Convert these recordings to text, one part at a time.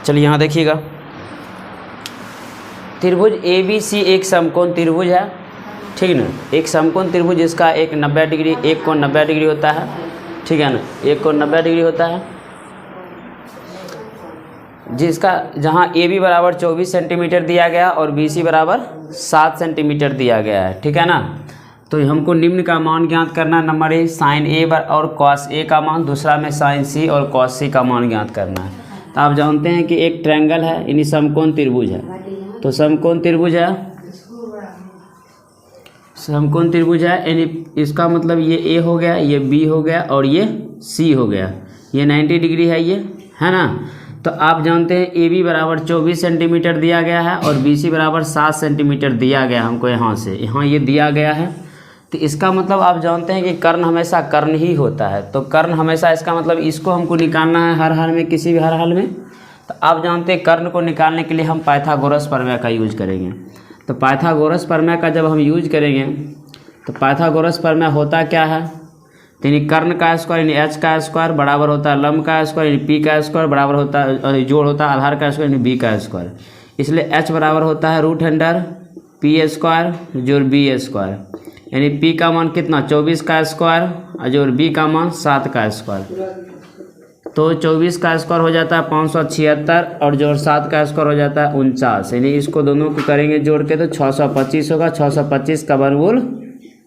चलिए यहाँ देखिएगा, त्रिभुज ABC एक समकोण त्रिभुज है, ठीक ना। एक समकोण त्रिभुज जिसका एक 90 डिग्री, एक कोण 90 डिग्री होता है, ठीक है ना। एक कोण 90 डिग्री होता है, जिसका जहाँ AB बराबर 24 सेंटीमीटर दिया गया और BC बराबर 7 सेंटीमीटर दिया गया है, ठीक है ना। तो हमको निम्न का मान ज्ञात करना है। नंबर ए साइन ए और कॉस ए का मान, दूसरा में साइन सी और कॉस सी का मान ज्ञात करना है। तो आप जानते हैं कि एक ट्रायंगल है, यानी समकोण त्रिभुज है। तो समकोण त्रिभुज है, समकोण त्रिभुज है, यानी इसका मतलब ये ए हो गया, ये बी हो गया और ये सी हो गया। ये 90 डिग्री है, ये है ना। तो आप जानते हैं ए बी बराबर 24 सेंटीमीटर दिया गया है और बी सी बराबर 7 सेंटीमीटर दिया गया हमको। यहाँ से यहाँ ये दिया गया है, तो इसका मतलब आप जानते हैं कि कर्ण हमेशा कर्ण ही होता है। तो कर्ण हमेशा, इसका मतलब इसको हमको निकालना है हर हाल में, किसी भी हर हाल में। तो आप जानते हैं कर्ण को निकालने के लिए हम पाइथागोरस प्रमेय का यूज करेंगे। तो पाइथागोरस प्रमेय का जब हम यूज करेंगे तो पाइथागोरस प्रमेय होता क्या है, यानी कर्ण का स्क्वायर यानी एच का स्क्वायर बराबर होता है लंब का स्क्वायर यानी पी का स्क्वायर बराबर होता है, जोड़ होता है आधार का स्क्वायर यानी बी का स्क्वायर। इसलिए एच बराबर होता है रूट अंडर पी स्क्वायर जोड़ बी स्क्वायर, यानी पी का मान कितना 24 का स्क्वायर और जोड़ बी का मान 7 का स्क्वायर। तो 24 का स्क्वायर हो जाता है 576 और जोड़ 7 का स्क्वायर हो जाता है 49, यानी इसको दोनों को करेंगे जोड़ के तो 625 होगा। 625 का वर्गमूल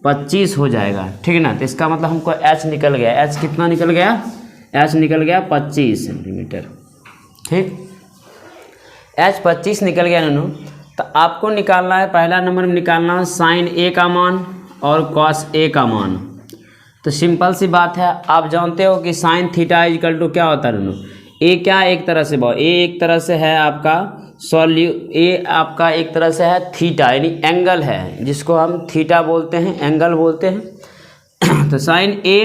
25 हो जाएगा, ठीक है ना। तो इसका मतलब हमको एच निकल गया। एच कितना निकल गया, एच निकल गया 25 सेंटीमीटर, ठीक। एच 25 निकल गया ननू। तो आपको निकालना है, पहला नंबर में निकालना है साइन ए का मान और कॉस ए का मान। तो सिंपल सी बात है, आप जानते हो कि साइन थीटा इक्वल टू क्या होता है ननू। ए क्या एक तरह से ए एक तरह से है आपका ए आपका एक तरह से है थीटा, यानी एंगल है, जिसको हम थीटा बोलते हैं, एंगल बोलते हैं। तो साइन ए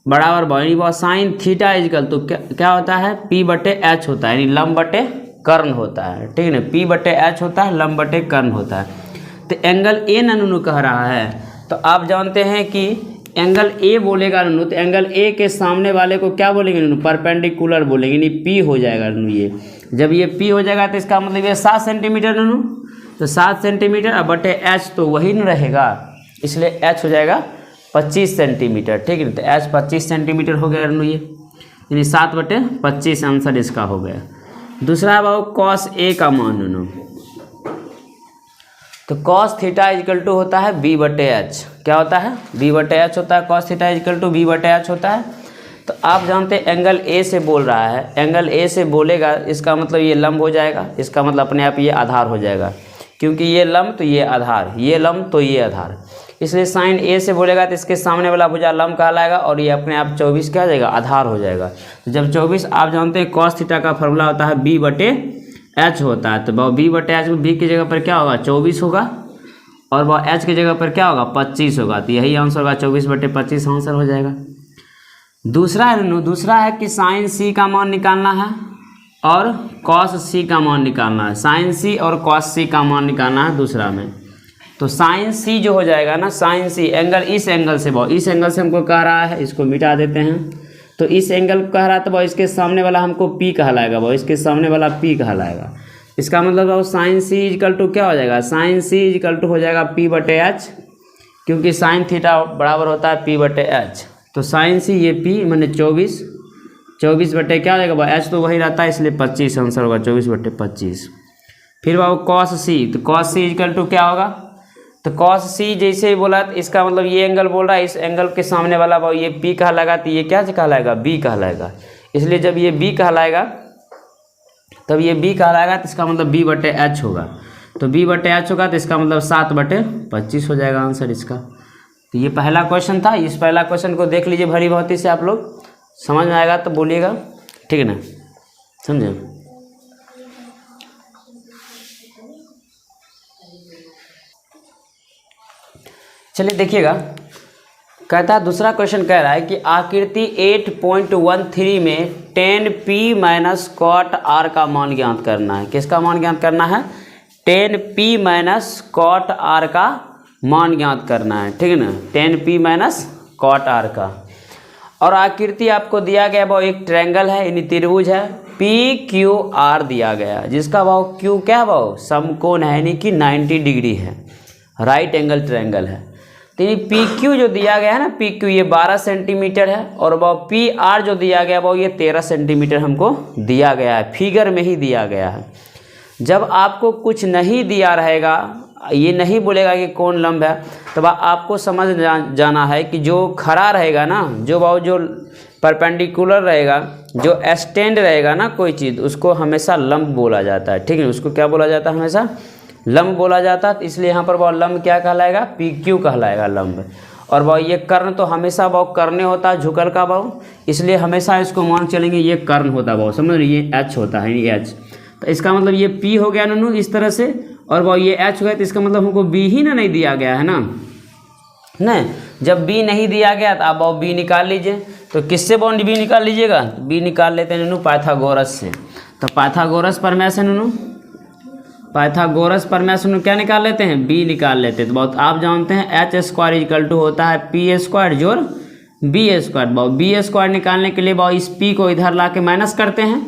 बराबर साइन थीटा इक्वल टू क्या होता है, पी बटे एच होता है, यानी लंब बटे कर्ण होता है, ठीक है ना। पी बटे एच होता है, लंब बटे कर्ण होता है। तो एंगल ए ननू कह रहा है, तो आप जानते हैं कि एंगल ए बोलेगा ननू, तो एंगल ए के सामने वाले को क्या बोलेंगे ननू, परपेंडिकुलर बोलेंगे, यानी पी हो जाएगा ननू। ये जब ये पी हो जाएगा तो इसका मतलब ये 7 सेंटीमीटर ननू। तो 7 सेंटीमीटर अब बटे एच तो वही न रहेगा, इसलिए एच हो जाएगा 25 सेंटीमीटर, ठीक है। तो एच 25 सेंटीमीटर हो गया ननू, ये यानी 7 बटे 25 आंसर इसका हो गया। दूसरा भाव कॉस ए का मान ननू। तो कॉस थीटा इक्वल टू होता है बी बटे एच। क्या होता है, बी बटे एच होता है। Cos theta equal to B बटे एच होता है। तो आप जानते हैं एंगल ए से बोल रहा है, एंगल ए से बोलेगा, इसका मतलब ये लंब हो जाएगा, इसका मतलब अपने आप ये आधार हो जाएगा, क्योंकि ये लंब तो ये आधार, ये लंब तो ये आधार। इसलिए साइन ए से बोलेगा तो इसके सामने वाला भुजा लंब कहलाएगा और ये अपने आप 24 क्या हो जाएगा, आधार हो जाएगा। जब 24, आप जानते हैं कॉस थीटा का फॉर्मूला होता है बी बटे एच होता है। तो वह बी बटे एच में बी की जगह पर क्या होगा 24 होगा और वह एच की जगह पर क्या होगा 25 होगा। तो यही आंसर होगा 24 बटे 25 आंसर हो जाएगा। दूसरा है कि साइन सी का मान निकालना है और कॉस सी का मान निकालना है। साइन सी और कॉस सी का मान निकालना है दूसरा में। तो साइन सी जो हो जाएगा ना, साइन सी एंगल इस एंगल से इस एंगल से हमको कह रहा है, इसको मिटा देते हैं। तो इस एंगल को कह रहा था, इसके सामने वाला हमको पी कहलाएगा, इसके सामने वाला पी कहलाएगा। इसका मतलब साइन सी इक्वल टू क्या हो जाएगा, साइन सी इक्वल टू हो जाएगा पी बटे एच, क्योंकि साइन थीटा बराबर होता है पी बटे एच। तो साइन सी ये पी मैंने 24 बटे क्या हो जाएगा, एच तो वही रहता है, इसलिए 25 आंसर होगा 24 बटे 25। फिर बाबू कॉस सी, तो कॉस सी इक्वल टू क्या होगा, तो कॉस सी जैसे ही बोला तो इसका मतलब ये एंगल बोल रहा है, इस एंगल के सामने वाला भाव ये पी कहलाएगा, तो ये क्या कहलाएगा, बी कहलाएगा। इसलिए जब ये बी कहलाएगा तब ये बी कहलाएगा, तो इसका मतलब बी बटे एच होगा। तो बी बटे एच होगा तो इसका मतलब 7 बटे 25 हो जाएगा आंसर इसका। तो ये पहला क्वेश्चन था। इस पहला क्वेश्चन को देख लीजिए भली भांति से, आप लोग समझ में आएगा तो बोलिएगा, ठीक है ना, समझे। चलिए देखिएगा, कहता है दूसरा क्वेश्चन कह रहा है कि आकृति 8.13 में 10p माइनस कॉट आर का मान ज्ञात करना है। किसका मान ज्ञात करना है, 10p माइनस कॉट आर का मान ज्ञात करना है, ठीक है ना, 10p माइनस कॉट आर का। और आकृति आपको दिया गया वो एक ट्रायंगल है, यानी त्रिभुज है, पी क्यू आर दिया गया जिसका भाव क्यू क्या है भाव, समकोण है यानी कि 90 डिग्री है, राइट एंगल ट्रायंगल है। तो ये पी क्यू जो दिया गया है ना, पी क्यू ये 12 सेंटीमीटर है और भाव पी आर जो दिया गया भाव ये 13 सेंटीमीटर हमको दिया गया है, फिगर में ही दिया गया है। जब आपको कुछ नहीं दिया रहेगा, ये नहीं बोलेगा कि कौन लंब है, तब आपको समझ जाना है कि जो खड़ा रहेगा ना, जो भाव जो परपेंडिकुलर रहेगा, जो स्टैंड रहेगा ना कोई चीज़, उसको हमेशा लंब बोला जाता है, ठीक है। उसको क्या बोला जाता है, हमेशा लंब बोला जाता है। इसलिए यहाँ पर भाव लंब क्या कहलाएगा, पी क्यू कहलाएगा लंब। और भाव ये कर्ण तो हमेशा भाव कर्णे होता है, झुकल का भाव, इसलिए हमेशा इसको मान चलेंगे ये कर्ण होता है भाव, समझ रहे, ये एच होता है, ये एच। तो इसका मतलब ये पी हो गया ननू इस तरह से, और भाव ये एच हो गया, तो इसका मतलब हमको बी ही ना नहीं दिया गया है ना, नहीं। जब बी नहीं दिया गया तो आप भाव बी निकाल लीजिए। तो किससे बाउंड बी निकाल लीजिएगा, बी निकाल लेते हैं ननू पाइथागोरस से। तो पाइथागोरस प्रमेय से ननू, पाइथागोरस प्रमेय से क्या निकाल लेते हैं, बी निकाल लेते हैं। तो बहुत आप जानते हैं एच स्क्वायर इक्वल टू होता है पी स्क्वायर जोड़ बी स्क्वायर। बहुत बी स्क्वायर निकालने के लिए बहुत इस पी को इधर ला के माइनस करते हैं,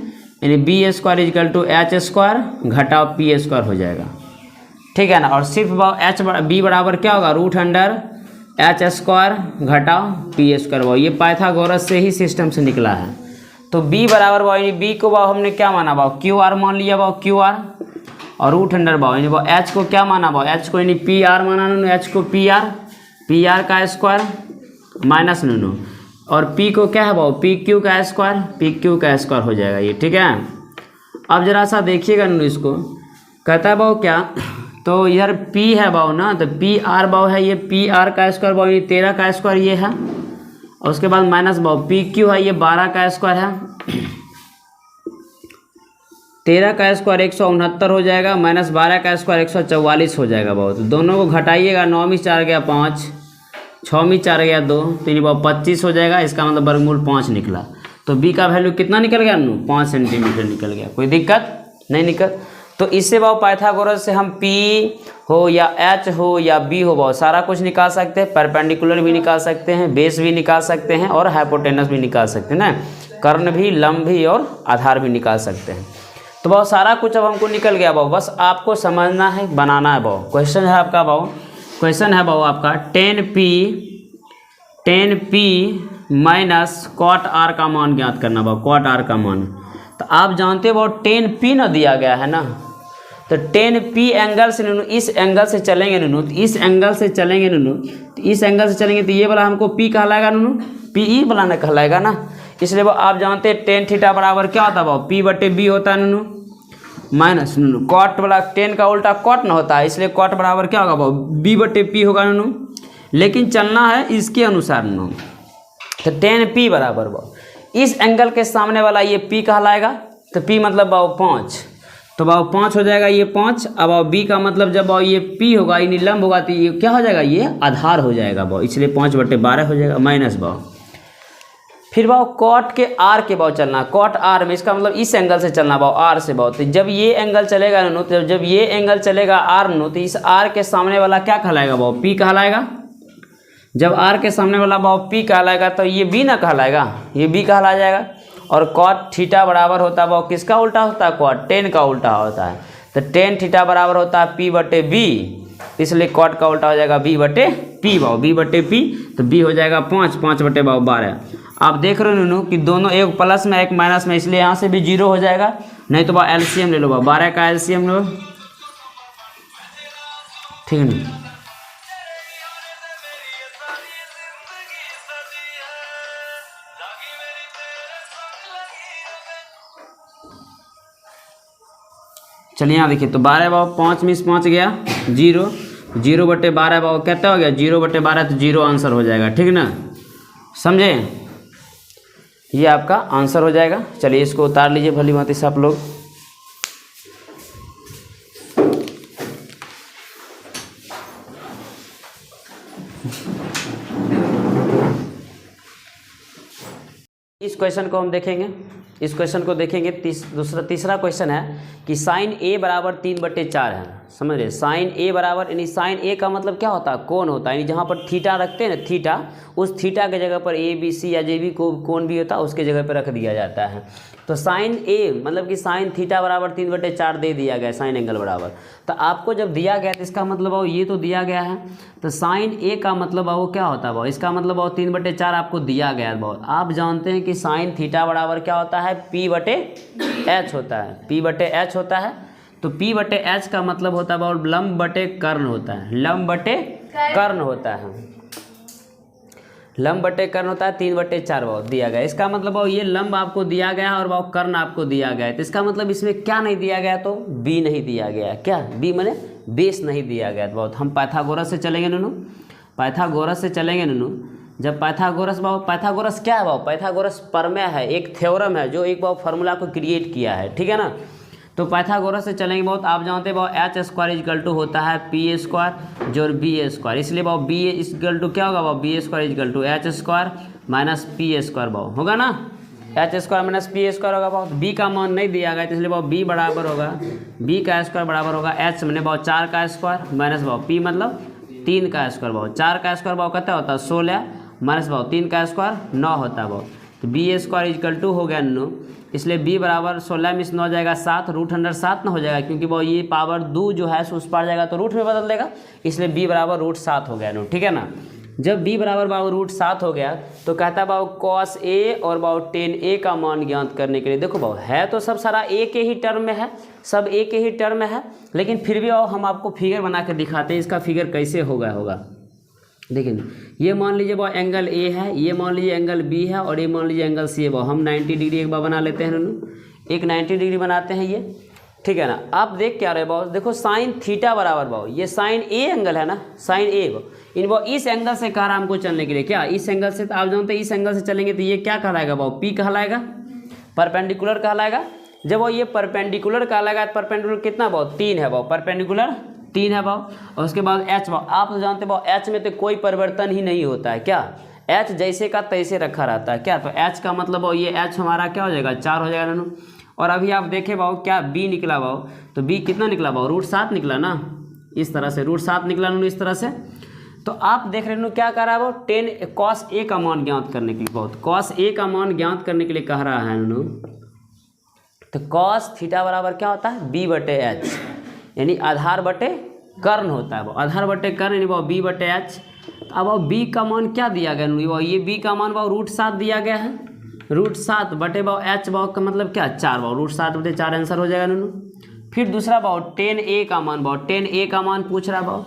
यानी B square equal to H square घटाओ पी स्क्वायर हो जाएगा, ठीक है ना। और सिर्फ भाव एच बी बराबर क्या होगा, रूट अंडर एच स्क्वायर घटाओ पी स्क्वायर। भाव ये पाइथागोरस से ही सिस्टम से निकला है। तो बी बराबर भाव यानी बी को भाव हमने क्या माना, भाव क्यू आर मान लिया, भाव क्यू आर, और रूट अंडर भाव यानी भाव एच को क्या माना, भाव एच को यानी पी आर माना नू, एच को पी आर का स्क्वायर माइनस नू, और पी को क्या है भाव पी क्यू का स्क्वायर, पी क्यू का स्क्वायर हो जाएगा ये, ठीक है। अब जरा सा देखिएगा नू, इसको कहता है भाव क्या, तो इधर P है भाव ना, तो पी आर भाव है, ये पी आर का स्क्वायर भाव ये 13 का स्क्वायर ये है, और उसके बाद माइनस भाव पी क्यू है, ये 12 का स्क्वायर है, 13 का स्क्वायर 169 हो जाएगा, माइनस 12 का स्क्वायर 144 हो जाएगा भाव। तो दोनों को घटाइएगा, 9 में 4 गया 5, 6 में 4 गया 2, तो ये भाव 25 हो जाएगा। इसका मतलब वर्गमूल 5 निकला। तो B का वैल्यू कितना निकल गया, 5 सेंटीमीटर निकल गया। कोई दिक्कत नहीं निकल। तो इससे भाव पाइथागोरस से हम P हो या H हो या B हो भाव सारा कुछ निकाल सकते हैं, परपेंडिकुलर भी निकाल सकते हैं, बेस भी निकाल सकते हैं, और हाइपोटेनस भी निकाल सकते हैं ना, कर्ण भी, लंब भी और आधार भी निकाल सकते हैं। तो भाव सारा कुछ अब हमको निकल गया भाव, बस आपको समझना है, बनाना है भाव। क्वेश्चन है आपका भाव, क्वेश्चन है भाव आपका 10P माइनस कॉट आर का मान ज्ञात करना भाव, कॉट आर का मान। तो आप जानते हो भाव 10P ना दिया गया है ना, तो 10P एंगल से नूनू इस एंगल से चलेंगे नूनू, तो इस एंगल से चलेंगे नूनू, तो इस एंगल से चलेंगे तो ये वाला हमको P कहलाएगा नूनू, PE वाला ना कहलाएगा ना। इसलिए वो आप जानते हैं टेन थीटा बराबर क्या होता है भाव, P/B होता है नूनू, माइनस नूनू कॉट वाला 10 का उल्टा कॉट ना होता है, इसलिए कॉट बराबर क्या होगा भाव, B/P होगा नूनू। लेकिन चलना है इसके अनुसार नूनू, तो 10P बराबर भाव इस एंगल के सामने वाला ये P कहलाएगा, तो P मतलब भाव 5, तो भाव 5 हो जाएगा ये 5। अब भाव B का मतलब जब भाव ये P होगा, ये लंब होगा, तो ये क्या हो जाएगा, ये आधार हो जाएगा भाव, इसलिए 5/12 हो जाएगा माइनस भाव। फिर भाव कॉट के आर के भाव चलना, कॉट आर में इसका मतलब इस एंगल से चलना भाव, आर से भाव। तो जब ये एंगल चलेगा नू, तो जब ये एंगल चलेगा आर नू, तो इस आर के सामने वाला क्या कहलाएगा भाव, P कहलाएगा। जब आर के सामने वाला भाव P कहलाएगा तो ये B ना कहलाएगा, ये B कहला जाएगा। और कॉट थीटा बराबर होता है भाव किसका उल्टा होता है, कॉट 10 का उल्टा होता है, तो 10 थीटा बराबर होता है P/B, इसलिए कॉट का उल्टा हो जाएगा B/P भाव, B/P, तो B हो जाएगा 5, 5/12। आप देख रहे हो नूनू कि दोनों एक प्लस में एक माइनस में, इसलिए यहाँ से भी 0 हो जाएगा। नहीं तो भाव LCM ले लो, 12 का LCM लो, ठीक है ना। चलिए यहाँ देखिए, तो 12 भाव 5 में 5 गया 0, 0/12 भाव कितना हो गया, 0/12, तो 0 आंसर हो जाएगा, ठीक ना, समझे। ये आपका आंसर हो जाएगा। चलिए इसको उतार लीजिए भली भांति से आप लोग। इस क्वेश्चन को हम देखेंगे, इस क्वेश्चन को देखेंगे। तीसरा क्वेश्चन है कि साइन A बराबर 3/4 है। समझ रहे, साइन ए बराबर, यानी साइन ए का मतलब क्या होता है, कोण होता है, यानी जहाँ पर थीटा रखते हैं ना, थीटा, उस थीटा के जगह पर ए बी सी या जे भी कोण भी होता है उसके जगह पर रख दिया जाता है। तो साइन ए मतलब कि साइन थीटा बराबर 3/4 दे दिया गया, साइन एंगल बराबर। तो आपको जब दिया गया तो इसका मतलब वो ये तो दिया गया है, तो साइन ए का मतलब वो क्या होता है वो, इसका मतलब वो 3/4 आपको दिया गया है बहुत। आप जानते हैं कि साइन थीटा बराबर क्या होता है, P/H होता है, P/H होता है। तो P/H का मतलब होता है बहुत लंब बटे कर्ण होता है, लंब बटे कर्ण होता है, लंब बटे कर्ण होता है, 3/4 बहुत दिया गया। इसका मतलब वो ये लंब आपको दिया गया और वो कर्ण आपको दिया गया है, तो इसका मतलब इसमें क्या नहीं दिया गया, तो बी नहीं दिया गया। क्या बी माने बेस नहीं दिया गया। बहुत हम पाइथागोरस से चलेंगे नूनू, पाइथागोरस से चलेंगे नूनू। जब पाइथागोरस बाबू, पाइथागोरस क्या है बाबू, पाइथागोरस प्रमेय है, एक थ्योरम है जो एक बाबू फार्मूला को क्रिएट किया है, ठीक है ना। तो पाइथागोरस से चलेंगे बहुत, आप जानते हैं बहुत H² होता है P² जो B², इसलिए बहुत B क्या होगा बहुत, B² H² - P² बहुत होगा ना, H² - P² होगा बहुत। B का मान नहीं दिया गया, इसलिए बहुत B बराबर होगा, B का स्क्वायर बराबर होगा H मैंने बहुत 4 का स्क्वायर माइनस बहुत P मतलब 3 का स्क्वायर बहुत, 4 का स्क्वायर बहुत कितना होता है 16 माइनस बहुत 3 का स्क्वायर 9 होता है बहुत। तो B² हो गया 9, इसलिए B बराबर 16 में 9 जाएगा 7, √7 ना हो जाएगा, क्योंकि वो ये पावर 2 जो है उस पार जाएगा तो रूट में बदल देगा, इसलिए B बराबर √7 हो गया नो, ठीक है ना। जब B बराबर बाबू √7 हो गया तो कहता है बाबू cos A और बाबू tan A का मान ज्ञात करने के लिए, देखो बाबू है तो सब सारा A के ही टर्म में है, सब A के ही टर्म में है, लेकिन फिर भी हम आपको फिगर बना के दिखाते हैं इसका फिगर कैसे होगा। देखिए ये मान लीजिए वो एंगल ए है, ये मान लीजिए एंगल बी है और ये मान लीजिए एंगल सी है। वो हम 90 डिग्री एक बार बना लेते हैं, एक 90 डिग्री बनाते हैं ये, ठीक है ना। आप देख क्या रहे बॉस, देखो साइन थीटा बराबर बाबू ये साइन ए एंगल है ना, साइन ए इन वो इस एंगल से कह रहा हमको चलने के लिए, क्या इस एंगल से, तो आप जानते हैं इस एंगल से चलेंगे तो ये क्या कहलाएगा बाबू, पी कहलाएगा, परपेंडिकुलर कहलाएगा। जब वो ये परपेंडिकुलर कहलाएगा, परपेंडिकुलर कितना बाबू 3 है बाबू, परपेंडिकुलर 3 है बाबू। और उसके बाद एच बाबू, आप तो जानते बाबू एच में तो कोई परिवर्तन ही नहीं होता है, क्या एच जैसे का तैसे रखा रहता है, क्या तो एच का मतलब ये एच हमारा क्या हो जाएगा 4 हो जाएगा नू। और अभी आप देखें बाबू क्या बी निकला बाबू, तो बी कितना निकला बाबू √7 निकला ना, इस तरह से √7 निकला नू, इस तरह से। तो आप देख रहे हो क्या कह रहा है वो 10 cos A का मान ज्ञात करने के लिए, बहुत cos A का मान ज्ञात करने के लिए कह रहा है नू। तो cos थीटा बराबर क्या होता है B/H, यानी आधार बटे कर्ण होता है वो, आधार बटे कर्ण यानी वो B/H। अब वो B का मान क्या दिया गया वो, ये B का मान वो √7 दिया गया है, √7 बटे बाव H बाव का मतलब क्या 4 बाव, √7/4 आंसर हो जाएगा नूनू। फिर दूसरा बाव tan A का मान, बाव tan A का मान पूछ रहा बाव,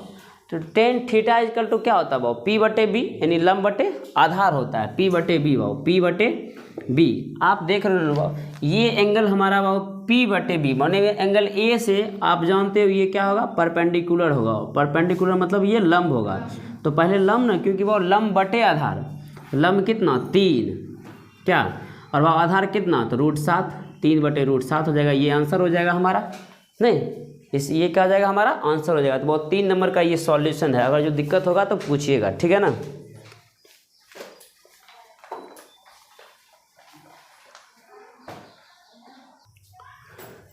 तो tan थीटा इक्वल टू क्या होता है बाव P/B, यानी लंब बटे आधार होता है P/B बाव, P/B। आप देख रहे हो बाव ये एंगल हमारा बाव P/B माने एंगल A से आप जानते हो ये क्या होगा परपेंडिकुलर होगा, परपेंडिकुलर मतलब ये लंब होगा। तो पहले लंब ना, क्योंकि वो लंब बटे आधार, लंब कितना 3 क्या, और वह आधार कितना तो √7, 3/√7 हो जाएगा, ये आंसर हो जाएगा हमारा, नहीं इस ये क्या हो जाएगा हमारा आंसर हो जाएगा। तो बहुत 3 नंबर का ये सॉल्यूशन है, अगर जो दिक्कत होगा तो पूछिएगा, ठीक है ना।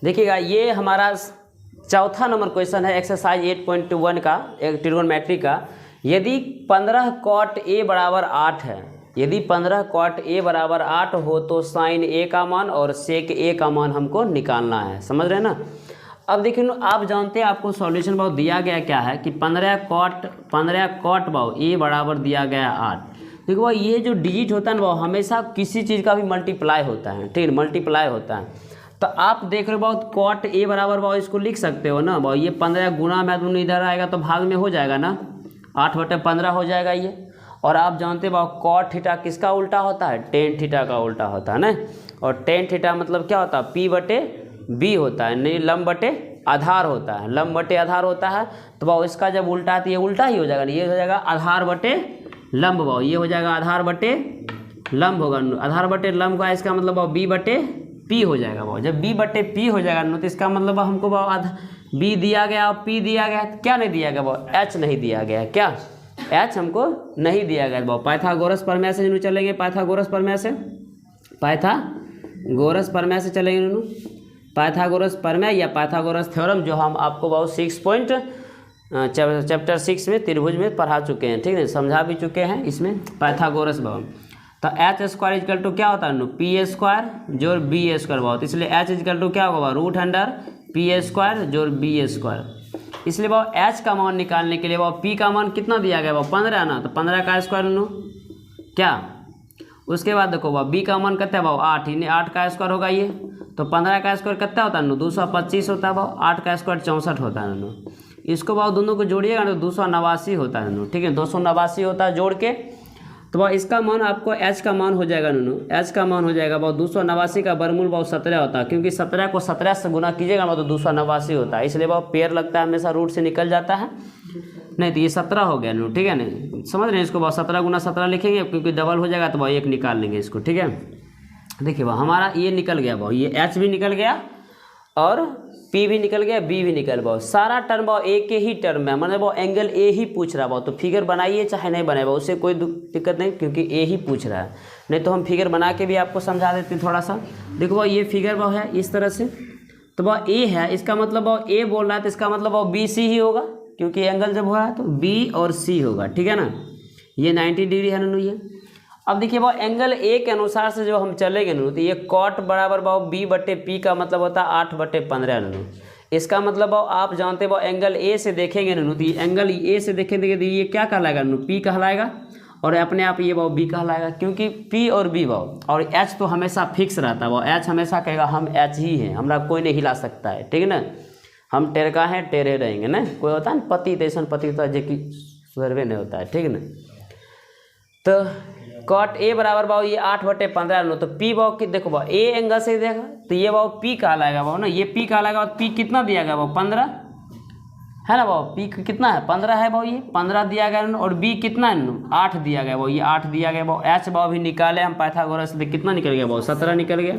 देखिएगा ये हमारा चौथा नंबर क्वेश्चन है एक्सरसाइज 8.1 का, एक ट्रिगोनोमेट्री का। यदि 15 cot A बराबर 8 है, यदि 15 cot A बराबर 8 हो तो साइन A का मान और सेक A का मान हमको निकालना है, समझ रहे हैं ना। अब देखिए आप जानते हैं आपको सॉल्यूशन बहुत दिया गया क्या है कि 15 cot बाव A बराबर दिया गया 8। देखो भाई ये जो डिजिट होता है ना वो हमेशा किसी चीज़ का भी मल्टीप्लाई होता है, ठीक है मल्टीप्लाई होता है। तो आप देख रहे हो बहुत cot A बराबर बाव इसको लिख सकते हो ना, बाव ये 15 गुना में दोनों इधर आएगा तो भाग में हो जाएगा ना, 8/15 हो जाएगा ये। और आप जानते बाव cot थीटा किसका उल्टा होता है, tan थीटा का उल्टा होता है ना। और tan थीटा मतलब क्या होता है P/B होता है, नहीं लंब बटे आधार होता है, लंब बटे आधार होता है। तो बाव इसका जब उल्टा है तो ये उल्टा ही हो जाएगा, ये हो जाएगा आधार बटे लंब बाव, ये हो जाएगा आधार बटे लंब होगा, आधार बटे लंब का इसका मतलब बाव B/P हो जाएगा बाव। जब B/P हो जाएगा तो इसका मतलब हमको बाव B दिया गया और P दिया गया, क्या नहीं दिया गया बाव H नहीं दिया गया, क्या H हमको नहीं दिया गया बाव। पाइथागोरस प्रमेय से चलेंगे, पाइथागोरस प्रमेय से, पाइथागोरस प्रमेय से चलेंगे नू। पाइथागोरस प्रमेय या पाइथागोरस थ्योरम, जो हम आपको बहुत चैप्टर 6 में त्रिभुज में पढ़ा चुके हैं, ठीक है, समझा भी चुके हैं इसमें पाइथागोरस बहुत। तो एच स्क्वायर इजकल टू क्या होता है पी स्क्वायर जोड़ बी स्क्वायर बहुत, इसलिए एच इजकल टू क्या होगा रूट अंडर पी स्क्वायर जोड़ बी स्क्वायर। इसलिए वो एच का मान निकालने के लिए वो पी का मान कितना दिया गया वो 15 ना, तो 15 का स्क्वायर नो क्या। उसके बाद देखो वह बी का मान कितना है वो 8, इन्हें 8 का स्क्वायर होगा ये, तो 15 का स्क्वायर कितना होता है 225 होता है वो, 8 का स्क्वायर 64 होता है नो। इसको भाव दोनों को जोड़िएगा ना तो 289 होता है नो, ठीक है, 289 होता है जोड़ के। तो वह इसका मान आपको एच का मान हो जाएगा नो, एच का मान हो जाएगा वो 289 का वर्गमूल बहुत 17 होता है, क्योंकि 17 को 17 से गुना कीजिएगा वो तो 289 होता है, इसलिए वह पेयर लगता है हमेशा रूट से निकल जाता है, नहीं तो ये 17 हो गया नो, ठीक है ना, समझ रहे हैं इसको। 17 गुना 17 लिखेंगे क्योंकि डबल हो जाएगा तो वह 1 निकाल लेंगे इसको, ठीक है। देखिए वह हमारा ये निकल गया, वह ये एच भी निकल गया और पी भी निकल गया, बी भी निकल गया, सारा टर्म वो एक ही टर्म है, मतलब वो एंगल ए ही पूछ रहा है। तो फिगर बनाइए चाहे नहीं बनाए उससे कोई दिक्कत नहीं, क्योंकि ए ही पूछ रहा है, नहीं तो हम फिगर बना के भी आपको समझा देते हैं थोड़ा सा। देखो वो ये फिगर वो है इस तरह से, तो वह ए है, इसका मतलब वो ए बोल रहा है तो इसका मतलब वो बी सी ही होगा, क्योंकि एंगल जब हुआ है तो बी और सी होगा, ठीक है ना। ये 90 डिग्री है ना ये। अब देखिए वो एंगल ए के अनुसार से जो हम चलेंगे नो, तो ये कॉट बराबर भाव बी बटे पी का मतलब होता है 8/15 नो। इसका मतलब आप जानते हो एंगल ए से देखेंगे नो, तो ये एंगल ए से देखेंगे तो ये क्या कहलाएगा नो, पी कहलाएगा, और अपने आप ये भाव बी कहलाएगा, क्योंकि पी और बी भाव और एच तो हमेशा फिक्स रहता है, वो एच हमेशा कहेगा हम एच ही हैं, हमारा कोई नहीं हिला सकता है, ठीक है ना। हम टेरका हैं टेढ़े रहेंगे ना, कोई होता है ना पति तैसन पति होता है जो कि सुधरवे नहीं होता है, ठीक है ना। तो कॉट ए बराबर भाव ये 8/15 नो, तो पी भाव की देखो भाव ए एंगल से देखा तो ये भाव पी कहलाएगा भाव ना, ये पी कहलाएगा। पी कितना दिया गया भाव 15 है ना, भाव पी कितना है 15 है भाव, ये 15 दिया गया और बी कितना है 8 दिया गया भाव, ये 8 दिया गया भाव। एच भाव भी निकाले हम पाइथागोरस से, कितना निकल गया भाव 17 निकल गया।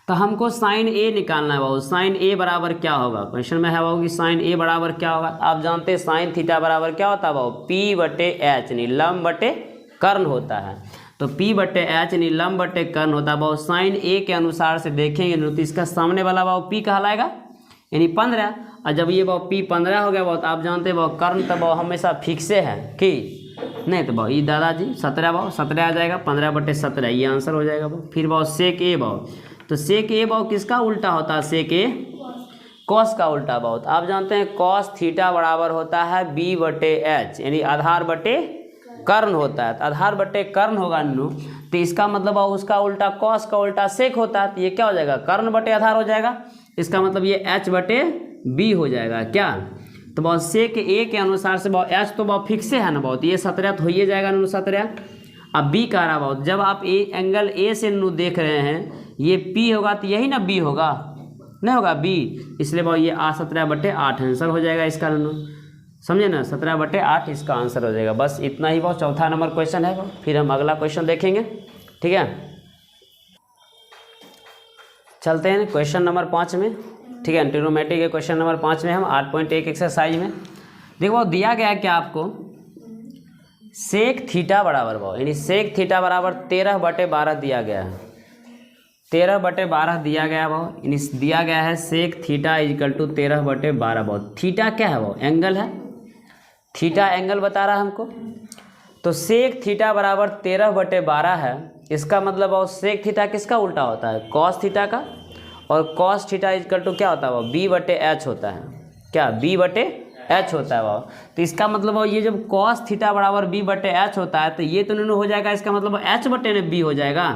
तो हमको साइन ए निकालना है भाव, साइन ए बराबर क्या होगा, क्वेश्चन में है भाव कि साइन ए बराबर क्या होगा। आप जानते हैं साइन थीटा बराबर क्या होता है भाव पी बटे एच, यानी लंब बटे कर्ण होता है। तो P बटे एच यानी लंब बटे कर्ण होता है भाव। साइन ए के अनुसार से देखेंगे तो इसका सामने वाला भाव P कहलाएगा यानी 15, और जब ये भाव P 15 हो गया भाव तो आप जानते हैं भाव कर्ण तो भाव हमेशा फिक्से है कि नहीं, तो भाव ये दादाजी 17 भाव 17 आ जाएगा, 15/17 ये आंसर हो जाएगा भाव। फिर भाव सेक ए भाव, तो सेक ए भाव किसका उल्टा होता है, सेक ए कॉस का उल्टा भाव। तो आप जानते हैं कॉस थीटा बराबर होता है B बटे एच, यानी आधार बटे कर्ण होता है। तो आधार बटे कर्ण होगा नु, तो इसका मतलब उसका उल्टा कॉस का उल्टा सेक होता है, तो ये क्या हो जाएगा कर्ण बटे आधार हो जाएगा। इसका मतलब ये एच बटे बी हो जाएगा क्या। तो बहुत सेक ए के अनुसार से बहुत एच तो बहुत फिक्से है ना बहुत, ये 17 तो हो ही जाएगा नु 17। अब बी का रहा बहुत, जब आप ए एंगल ए से नु देख रहे हैं ये पी होगा तो यही ना बी होगा, नहीं होगा बी, इसलिए बहुत ये 17/8 आंसर हो जाएगा इसका नु, समझे ना 17/8 इसका आंसर हो जाएगा। बस इतना ही बहुत, चौथा नंबर क्वेश्चन है। फिर हम अगला क्वेश्चन देखेंगे, ठीक है। चलते हैं क्वेश्चन नंबर 5 में, ठीक है। ट्रिग्नोमेट्री के क्वेश्चन नंबर 5 में हम 8.1 एक्सरसाइज में देखो दिया गया है क्या आपको, सेक थीटा बराबर भाव, यानी सेक थीटा बराबर 13/12 दिया गया है, 13/12 दिया गया भाव, यानी दिया गया है सेक थीटा इजकल टू 13/12 भाव। थीटा क्या है भाव, एंगल है, थीटा एंगल बता रहा है हमको। तो सेक थीटा बराबर 13/12 है, इसका मतलब भाव सेक थीटा किसका उल्टा होता है, कॉस थीटा का, और कॉस थीटा इजकल टू क्या होता है भाव बी बटे एच होता है, क्या बी बटे एच होता है भाव। तो इसका मतलब ये जब कॉस थीटा बराबर बी बटे एच होता है तो ये तो नहीं हो जाएगा, इसका मतलब एच बटे बी हो जाएगा,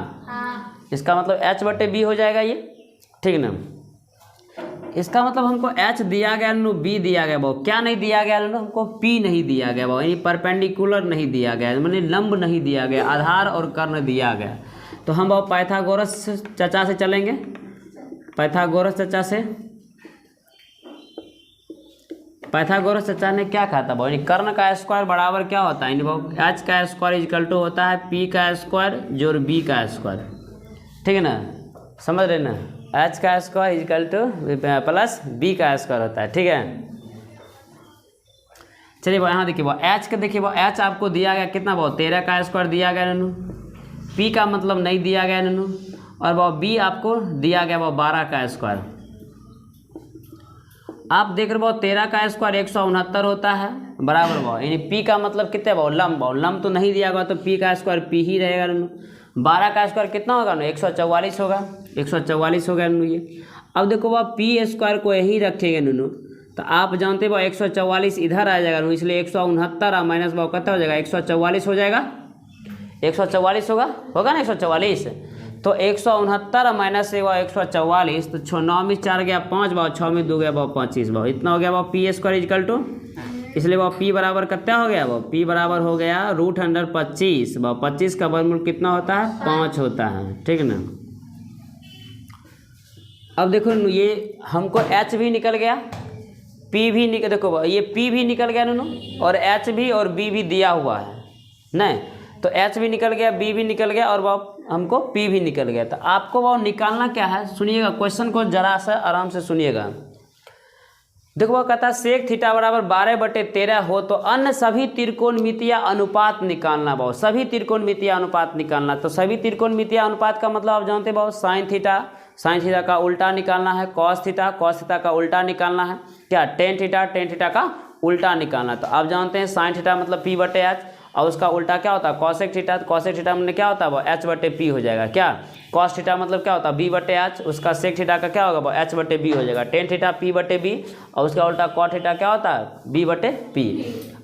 इसका मतलब एच बटे बी हो जाएगा ये, ठीक ना। इसका मतलब हमको एच दिया गया नो, बी दिया गया भाव, क्या नहीं दिया गया नो, हमको पी नहीं दिया गया भाव, यानी परपेंडिकुलर नहीं दिया गया, मैंने लंब नहीं दिया गया, आधार और कर्ण दिया गया। तो हम भाव पाइथागोरस चर्चा से चलेंगे, पाइथागोरस चर्चा से। पाइथागोरस चर्चा ने क्या कहा था भाव, यानी कर्ण का स्क्वायर बराबर क्या होता है, यानी भाव एच का स्क्वायर इक्वल टू होता है पी का स्क्वायर जोड़ बी का स्क्वायर, ठीक है ना, समझ रहे ना। एच का square equal to plus B का स्क्वायर होता है, ठीक है। चलिए वो यहाँ देखिए वो एच का, देखिए वो एच आपको दिया गया कितना भाव 13 का स्क्वायर दिया गया ननू, पी का मतलब नहीं दिया गया ननू, और वो बी आपको दिया गया वो 12 का स्क्वायर। आप देख रहे हो 13 का स्क्वायर 169 होता है बराबर वो, यानी पी का मतलब कितने वो लंब तो नहीं दिया गया, तो पी का स्क्वायर पी ही रहेगा। 12 का स्क्वायर कितना होगा ना 144 होगा, 144 होगा ये। अब देखो वह पी स्क्वायर को यही रखेंगे नूनू, तो आप जानते हो 144 इधर आ जाएगा, इसलिए 169 माइनस वो कितना हो जाएगा 144 हो जाएगा, 144 होगा ना 144। तो 169 माइनस से वह 144, तो 9 में 4 गया 5 भाव, 6 में 2 गया भाव 25 भाव, इतना हो गया वह पी स्क्वायर इजकल टू, इसलिए वह पी बराबर कितना हो गया, वो पी बराबर हो गया √25। वह 25 का वर्गमूल कितना होता है 5 होता है, ठीक है ना। अब देखो ये हमको एच भी निकल गया, पी भी निकल, देखो ये पी भी निकल गया नूनू, और एच भी और बी भी दिया हुआ है नहीं, तो एच भी निकल गया, बी भी निकल गया, और वह हमको पी भी निकल गया। तो आपको वह निकालना क्या है, सुनिएगा क्वेश्चन को जरा सा आराम से सुनिएगा। देखो वह कहता है सेक थीटा बराबर 12/13 हो तो अन्य सभी त्रिकोणमितीय अनुपात निकालना। बहुत सभी त्रिकोणमितीय अनुपात निकालना, तो सभी त्रिकोणमितीय अनुपात का मतलब आप जानते बहुत साइन थीटा का उल्टा निकालना है, कॉस थीटा का उल्टा निकालना है, क्या टेन थीटा का उल्टा निकालना। तो आप जानते हैं साइन थीटा मतलब p/h, और उसका उल्टा क्या होता है कॉसेक थीटा में क्या होता है वो h/p हो जाएगा। क्या कॉस थीटा मतलब क्या होता है b/h, उसका सेक थीटा का क्या होगा वो h/b हो जाएगा। टेन थीटा p/b, और उसका उल्टा कॉट थीटा क्या होता है b/p।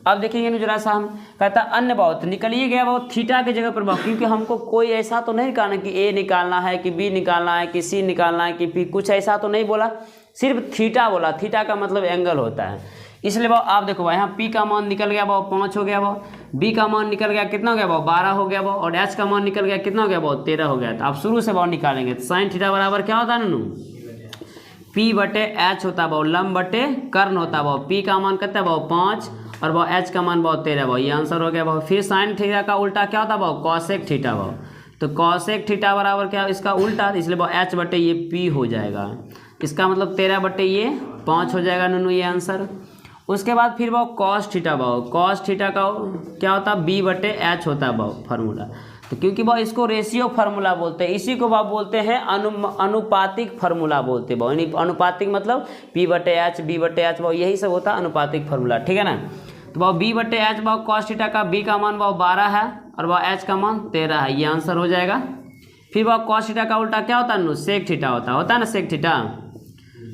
अब देखेंगे जरा सा, हम कहता है अन्य बहुत निकलिए गया वो थीटा की जगह पर बहुत, क्योंकि हमको कोई ऐसा तो नहीं निकालना कि ए निकालना है कि बी निकालना है कि सी निकालना है कि पी, कुछ ऐसा तो नहीं बोला, सिर्फ थीटा बोला। थीटा का मतलब एंगल होता है, इसलिए वो आप देखो भाई यहाँ P का मान निकल गया वो 5 हो गया, वो B का मान निकल गया कितना हो गया वो 12 हो गया वो, और H का मान निकल गया कितना हो गया वो 13 हो गया। तो आप शुरू से वो निकालेंगे, तो साइन थीटा बराबर क्या होता है नू P/H होता है वो, लंब बटे कर्ण होता है वो। P का मान कितना है वो 5, और वो H का मान वो 13 वो, ये आंसर हो गया वो। फिर साइन थीटा का उल्टा क्या होता है वो कॉसेक थीटा वो, तो कॉसेक थीटा बराबर क्या इसका उल्टा, इसलिए वो H/P हो जाएगा। इसका मतलब 13/5 हो जाएगा नूनू, ये आंसर। उसके बाद फिर वो कॉस थीटा का क्या होता है b/h होता है वो फार्मूला। तो क्योंकि वो इसको रेशियो फार्मूला बोलते हैं, इसी को वो बोलते हैं अनुपातिक फार्मूला बोलते हैं। यानी अनुपातिक मतलब p/h b/h वो यही सब होता है अनुपातिक फार्मूला, ठीक है ना। तो वो b/h वो कॉस थीटा का b का मान वो 12 है, और वह h का मान 13 है, ये आंसर हो जाएगा। फिर वह कॉस थीटा का उल्टा क्या होता है सेक थीटा होता है ना सेक थीटा।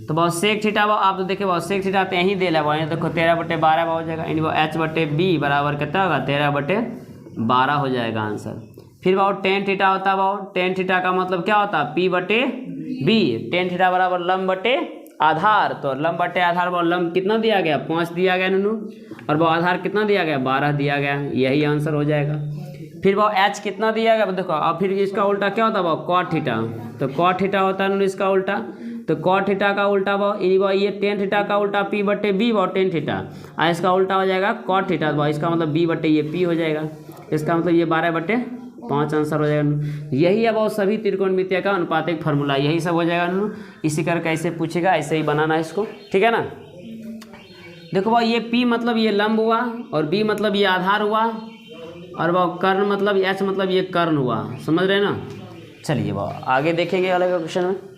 तो बहुत सेक थीटा वो आप तो देखिए बहुत सेक थीटा तो यहीं दे वो, यहाँ देखो 13/12 हो जाएगा, यानी वो h/b बराबर कितना होगा 13/12 हो जाएगा आंसर। फिर वो टेन थीटा होता है, वो टेन थीटा का मतलब क्या होता है p/b, टेन थीटा बराबर लंब बटे आधार, तो लंब बटे आधार वो लंब कितना दिया गया 5 दिया गया नूनू, और वो आधार कितना दिया गया 12 दिया गया, यही आंसर हो जाएगा। फिर वो h कितना दिया गया देखो, अब फिर इसका उल्टा क्या होता है वो कॉट थीटा, तो कॉट थीटा होता है नूनू इसका उल्टा, तो कॉट थीटा का उल्टा वो ये टेन थीटा का उल्टा p/b वो टेन थीटा, और इसका उल्टा हो जाएगा कॉट थीटा, वो इसका मतलब b/p हो जाएगा, इसका मतलब ये 12/5 आंसर हो जाएगा। यही है वो सभी त्रिकोणमितीय का अनुपातिक फार्मूला, यही सब हो जाएगा। इसी करके ऐसे पूछेगा, ऐसे ही बनाना है इसको, ठीक है ना। देखो वो ये p मतलब ये लंब हुआ, और b मतलब ये आधार हुआ, और वह कर्ण मतलब h मतलब ये कर्ण हुआ, समझ रहे हैं ना। चलिए वो आगे देखेंगे अलग क्वेश्चन में।